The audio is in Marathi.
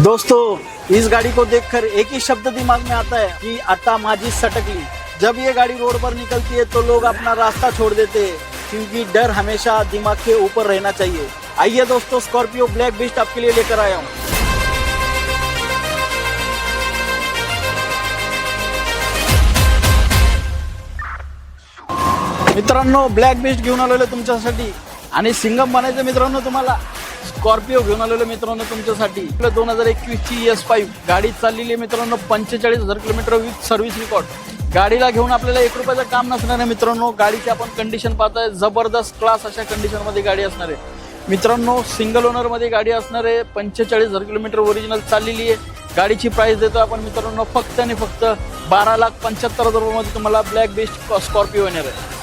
दोस्तों इस गाड़ी को देखकर एक ही शब्द दिमाग में आता है कि आता माझी सटकली। जब ये गाड़ी रोड पर निकलती है तो लोग अपना रास्ता छोड़ देते हैं, क्योंकि डर हमेशा दिमाग के ऊपर रहना चाहिए। आइए दोस्तों, स्कॉर्पियो ब्लैक बीस्ट आपके लिए लेकर आया हूँ। मित्रांनो, ब्लॅक बीस्ट घेऊन आलेलो तुमच्यासाठी आणि सिंगम बनायचं मित्रांनो तुम्हाला। स्कॉर्पियो घेऊन आलेलो मित्रांनो तुमच्यासाठी। 2021 ची S5 गाडी चाललेली आहे मित्रांनो 45,000 किलोमीटर विथ सर्व्हिस रेकॉर्ड। गाडीला घेऊन आपल्याला 1 रुपयाचं काम नसणार आहे मित्रांनो। गाडीची आपण कंडिशन पाहताय, जबरदस्त क्लास अशा कंडिशन मध्ये गाडी असणार आहे मित्रांनो। सिंगल ओनर मध्ये गाडी असणार आहे, 45,000 किलोमीटर ओरिजिनल चाललेली आहे। गाडीची प्राइस देतो आपण मित्रांनो फक्त आणि फक्त 12,75,000 रुपयामध्ये तुम्हाला ब्लॅक बीस्ट स्कॉर्पियो येणार आहे।